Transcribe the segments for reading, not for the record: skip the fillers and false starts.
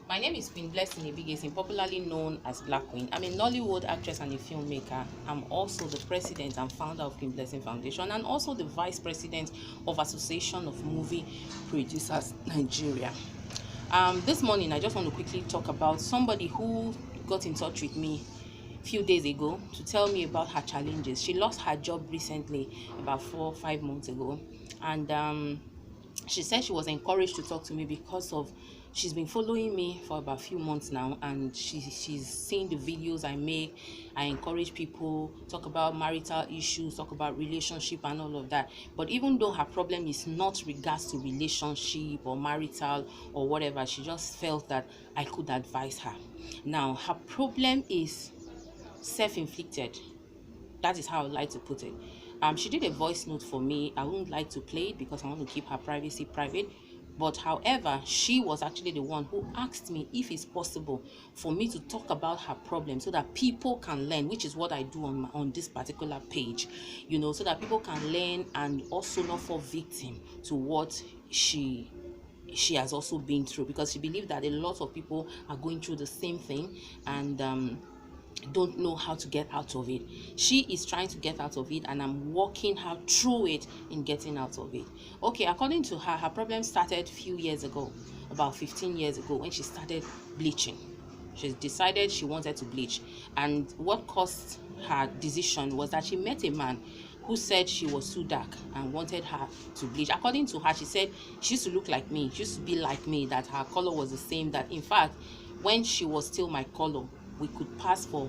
My name is Queen Blessing Ibigesin, popularly known as Black Queen. I'm a Nollywood actress and a filmmaker. I'm also the president and founder of Queen Blessing Foundation and also the vice president of Association of Movie Producers Nigeria. This morning, I just want to quickly talk about somebody who got in touch with me a few days ago to tell me about her challenges. She lost her job recently, about 4 or 5 months ago, and she said she was encouraged to talk to me because of she's been following me for about a few months now, and she's seen the videos I make. I encourage people, talk about marital issues, talk about relationship and all of that. But even though her problem is not regards to relationship or marital or whatever, she just felt that I could advise her. Now her problem is self-inflicted. That is how I would like to put it. She did a voice note for me. I wouldn't like to play it because I want to keep her privacy private. But however, she was actually the one who asked me if it's possible for me to talk about her problem so that people can learn, which is what I do on this particular page, so that people can learn and also not fall victim to what she has also been through, because she believed that a lot of people are going through the same thing and don't know how to get out of it. She is trying to get out of it, and I'm walking her through it in getting out of it. Okay, according to her problem started a few years ago, about 15 years ago, when she started bleaching. She decided she wanted to bleach, and what caused her decision was that she met a man who said she was too dark and wanted her to bleach. According to her, she said she used to look like me, she used to be like me, that her color was the same, that in fact when she was still my color, we could pass for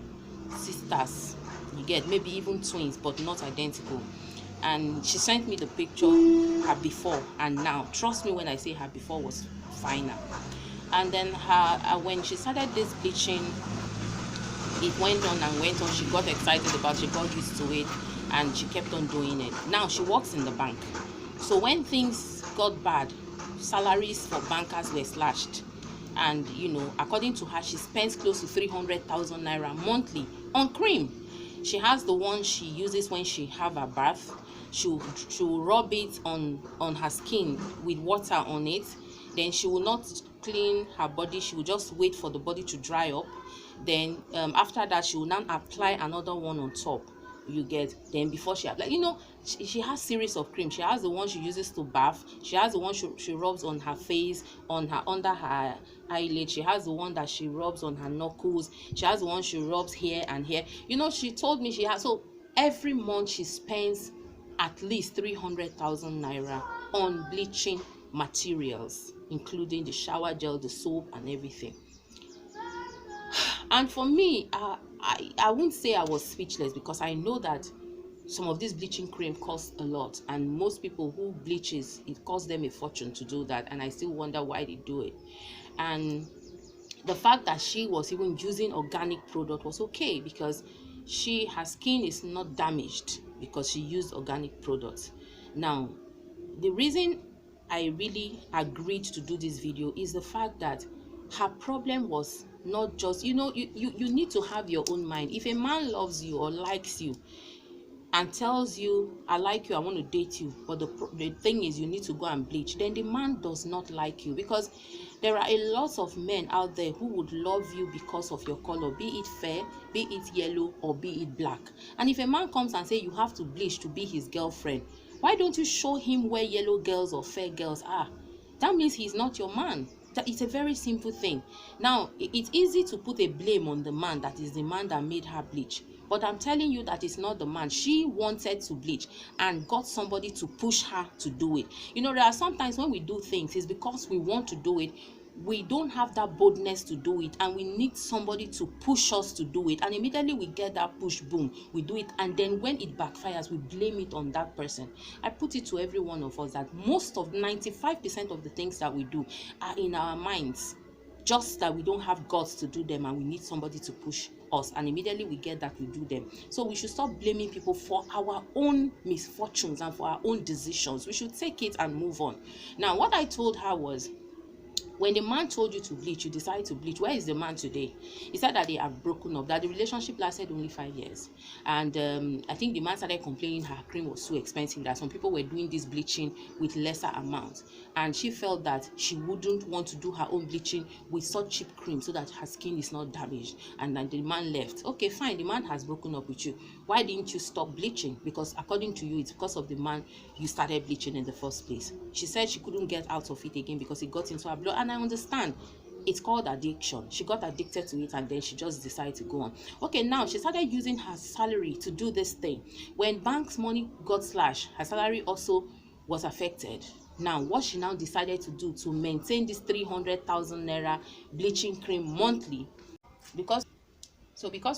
sisters, you get, maybe even twins, but not identical. And she sent me the picture, her before and now. Trust me when I say her before was finer. And then her when she started this bleaching, it went on and went on. She got excited about it, she got used to it, and she kept on doing it. Now she works in the bank. So when things got bad, salaries for bankers were slashed, and according to her, she spends close to 300,000 naira monthly on cream. She has the one she uses when she have a bath. She'll rub it on her skin with water on it. Then she will not clean her body, she will just wait for the body to dry up. Then after that, she will now apply another one on top, you get. Then before she apply, she has series of cream. She has the one she uses to bath, she has the one she rubs on her face, on her under her eyelid, she has the one that she rubs on her knuckles, she has the one she rubs here and here. She told me she has, so every month she spends at least 300,000 naira on bleaching materials, including the shower gel, the soap and everything. And for me, I won't say I was speechless, because I know that some of this bleaching cream costs a lot, and most people who bleaches, it costs them a fortune to do that, and I still wonder why they do it. And the fact that she was even using organic product was okay, because her skin is not damaged because she used organic products. Now, the reason I really agreed to do this video is the fact that her problem was not just, you need to have your own mind. If a man loves you or likes you and tells you, I like you, I want to date you, but the thing is you need to go and bleach, then the man does not like you, because there are a lot of men out there who would love you because of your color, be it fair, be it yellow, or be it black. And if a man comes and say you have to bleach to be his girlfriend, why don't you show him where yellow girls or fair girls are? That means he's not your man. That it's a very simple thing. Now, it's easy to put a blame on the man, that is the man that made her bleach. But I'm telling you that it's not the man. She wanted to bleach and got somebody to push her to do it. There are sometimes when we do things, it's because we want to do it. We don't have that boldness to do it, and we need somebody to push us to do it. And immediately we get that push, boom, we do it. And then when it backfires, we blame it on that person. I put it to every one of us that most of 95% of the things that we do are in our minds, just that we don't have guts to do them, and we need somebody to push us, and immediately we get that, we do them. So we should stop blaming people for our own misfortunes and for our own decisions. We should take it and move on. Now, what I told her was, When the man told you to bleach, you decided to bleach. Where is the man today? He said that they have broken up, that the relationship lasted only 5 years. And I think the man started complaining her cream was so expensive that some people were doing this bleaching with lesser amounts. And she felt that she wouldn't want to do her own bleaching with such cheap cream so that her skin is not damaged. And then the man left. Okay, fine, the man has broken up with you. Why didn't you stop bleaching? Because according to you, it's because of the man you started bleaching in the first place. She said she couldn't get out of it again because it got into her blood. And I understand. It's called addiction. She got addicted to it and then she just decided to go on. Okay, now she started using her salary to do this thing. When bank's money got slashed, her salary also was affected. Now, what she now decided to do to maintain this 300,000 naira bleaching cream monthly, because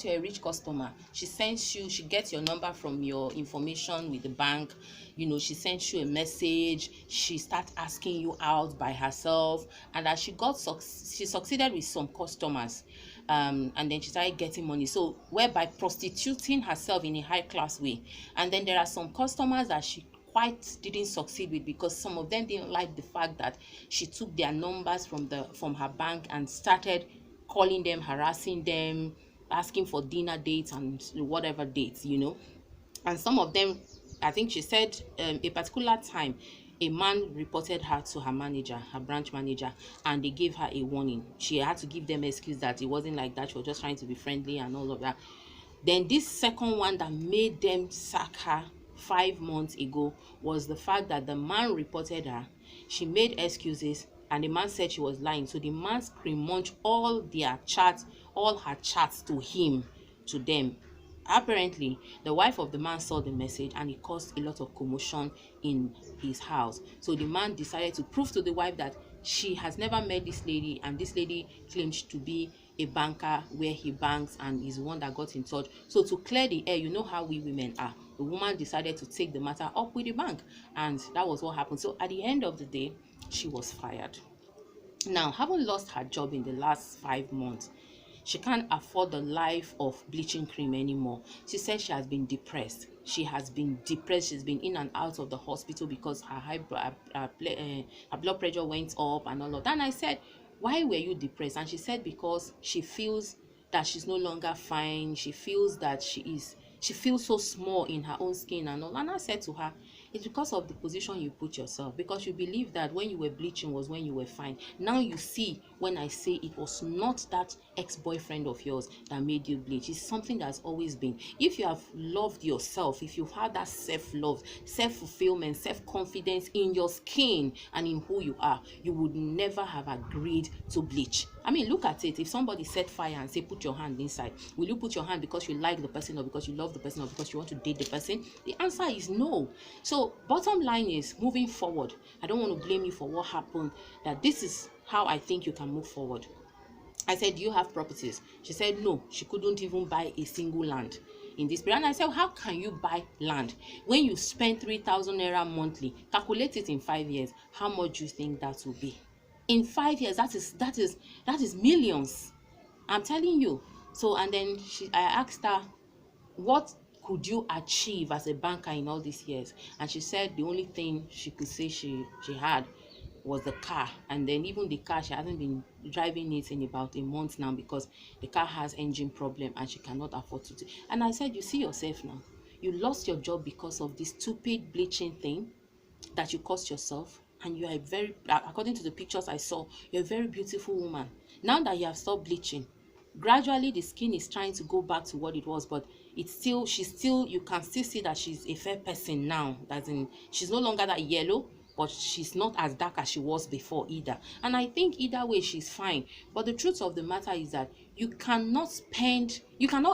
you're a rich customer, she sends you, she gets your number from your information with the bank, she sends you a message, she starts asking you out by herself, and as she succeeded with some customers, and then she started getting money, so whereby prostituting herself in a high class way. And then there are some customers that she quite didn't succeed with, because some of them didn't like the fact that she took their numbers from her bank and started calling them, harassing them, asking for dinner dates and whatever dates. And some of them, I think she said a particular time a man reported her to her manager, her branch manager, and they gave her a warning. She had to give them an excuse that it wasn't like that, she was just trying to be friendly and all of that. Then this second one that made them sack her 5 months ago was the fact that the man reported her, she made excuses, and the man said she was lying. So the man screen-munched all her chats to them. Apparently, the wife of the man saw the message and it caused a lot of commotion in his house. So the man decided to prove to the wife that she has never met this lady, and this lady claimed to be a banker where he banks and is one that got in touch. So to clear the air, you know how we women are, the woman decided to take the matter up with the bank, and that was what happened. So at the end of the day, she was fired. Now, having lost her job in the last 5 months, she can't afford the life of bleaching cream anymore. She said she has been depressed. She's been in and out of the hospital because her blood pressure went up and all of that. And I said, why were you depressed? And she said because she feels that she's no longer fine. She feels that she feels so small in her own skin and all. And I said to her, it's because of the position you put yourself, because you believe that when you were bleaching was when you were fine. Now you see when I say it was not that ex-boyfriend of yours that made you bleach. It's something that's always been. If you have loved yourself, if you've had that self-love, self-fulfillment, self-confidence in your skin and in who you are, you would never have agreed to bleach. I mean, look at it. If somebody set fire and say, put your hand inside, will you put your hand because you like the person, or because you love the person, or because you want to date the person? The answer is no. So bottom line is, moving forward, I don't want to blame you for what happened, that this is how I think you can move forward. I said, do you have properties? She said no, she couldn't even buy a single land in this period. And I said, how can you buy land when you spend 3,000 naira monthly? Calculate it in 5 years. How much do you think that will be? In 5 years, that is millions. I'm telling you. So, and then I asked her, what could you achieve as a banker in all these years? And she said the only thing she could say she had was the car. And then even the car, she hasn't been driving it in about a month now because the car has engine problem and she cannot afford to. And I said, you see yourself now. You lost your job because of this stupid bleaching thing that you caused yourself. And you are according to the pictures I saw, you're a very beautiful woman. Now that you have stopped bleaching, gradually the skin is trying to go back to what it was, but you can still see that she's a fair person now. She's no longer that yellow, but she's not as dark as she was before either. And I think either way she's fine. But the truth of the matter is that you cannot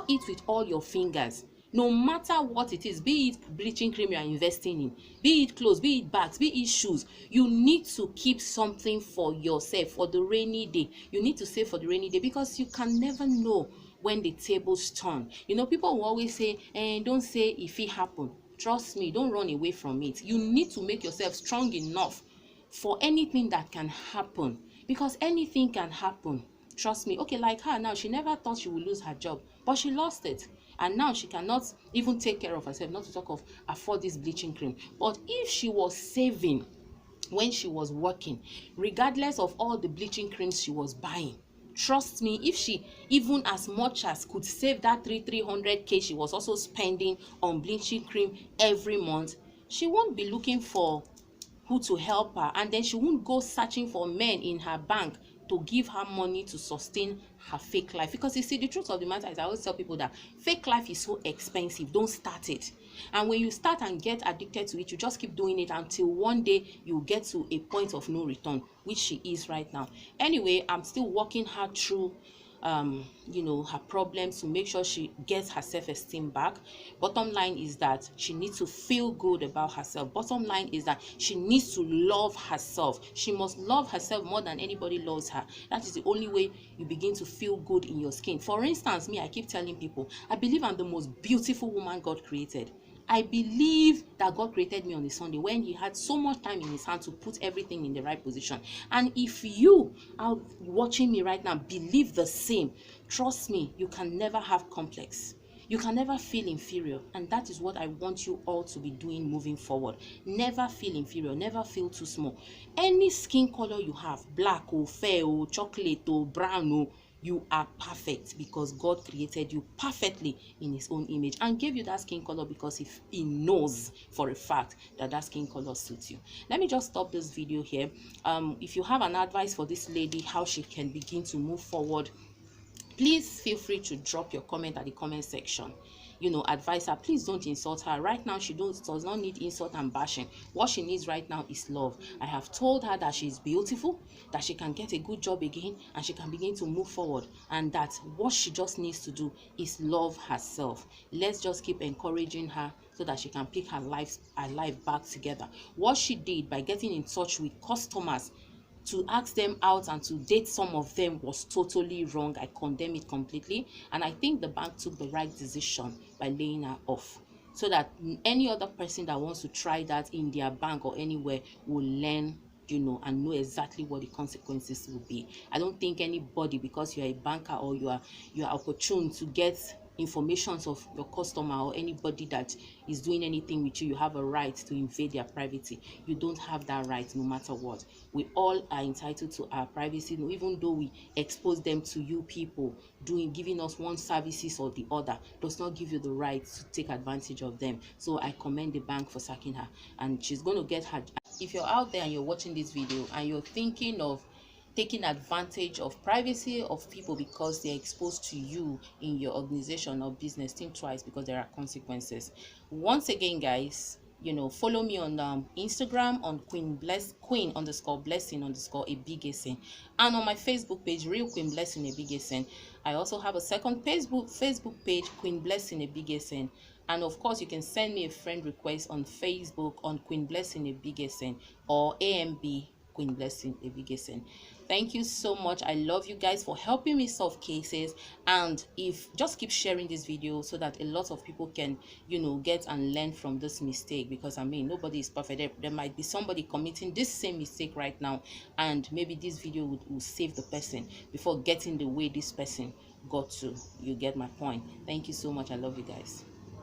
eat with all your fingers. No matter what it is, be it bleaching cream you are investing in, be it clothes, be it bags, be it shoes, you need to keep something for yourself for the rainy day. You need to save for the rainy day, because you can never know when the tables turn. People will always say, don't say if it happen. Trust me, don't run away from it. You need to make yourself strong enough for anything that can happen, because anything can happen. Trust me. Okay, like her now, she never thought she would lose her job, but she lost it. And now she cannot even take care of herself, not to talk of afford this bleaching cream. But if she was saving when she was working, regardless of all the bleaching creams she was buying. Trust me, if she even as much as could save that 300k she was also spending on bleaching cream every month, she won't be looking for who to help her, and then she won't go searching for men in her bank to give her money to sustain her fake life. Because you see, the truth of the matter is, I always tell people that fake life is so expensive. Don't start it. And when you start and get addicted to it, you just keep doing it until one day you get to a point of no return, which she is right now. Anyway, I'm still walking her through her problems to make sure she gets her self-esteem back. Bottom line is that she needs to feel good about herself. Bottom line is that she needs to love herself. She must love herself more than anybody loves her. That is the only way you begin to feel good in your skin. For instance, me, I keep telling people, I believe I'm the most beautiful woman God created. I believe that God created me on a Sunday when he had so much time in his hand to put everything in the right position. And if you are watching me right now believe the same, trust me, you can never have complex. You can never feel inferior, and that is what I want you all to be doing moving forward. Never feel inferior, never feel too small. Any skin color you have, black or fair or chocolate or brown or, you are perfect because God created you perfectly in his own image and gave you that skin color because he knows for a fact that that skin color suits you. Let me just stop this video here. If you have an advice for this lady, how she can begin to move forward, please feel free to drop your comment at the comment section. Advise her. Please don't insult her. Right now, she does not need insult and bashing. What she needs right now is love. I have told her that she's beautiful, that she can get a good job again, and she can begin to move forward. And that what she just needs to do is love herself. Let's just keep encouraging her so that she can pick her life back together. What she did by getting in touch with customers to ask them out and to date some of them was totally wrong. I condemn it completely, and I think the bank took the right decision by laying her off, so that any other person that wants to try that in their bank or anywhere will learn and know exactly what the consequences will be. I don't think anybody, because you are a banker or you are opportune to get informations of your customer or anybody that is doing anything with you, you have a right to invade their privacy. You don't have that right no matter what. We all are entitled to our privacy, even though we expose them to you people giving us one services or the other does not give you the right to take advantage of them. So I commend the bank for sacking her, and she's going to get her. If you're out there and you're watching this video and you're thinking of taking advantage of privacy of people because they're exposed to you in your organization or business, think twice, because there are consequences. Once again, guys, follow me on Instagram on queen_blessing_a-big-a-sin, and on my Facebook page, Real Queen Blessing a-big-a-sin. I also have a second Facebook page, Queen Blessing a-big-a-sin. And of course, you can send me a friend request on Facebook on Queen Blessing a-big-a-sin or AMB Queen Blessing a-big-a-sin. Thank you so much. I love you guys for helping me solve cases, and just keep sharing this video so that a lot of people can get and learn from this mistake, because nobody is perfect. There might be somebody committing this same mistake right now, and maybe this video will save the person before getting the way this person got to. You get my point. Thank you so much. I love you guys.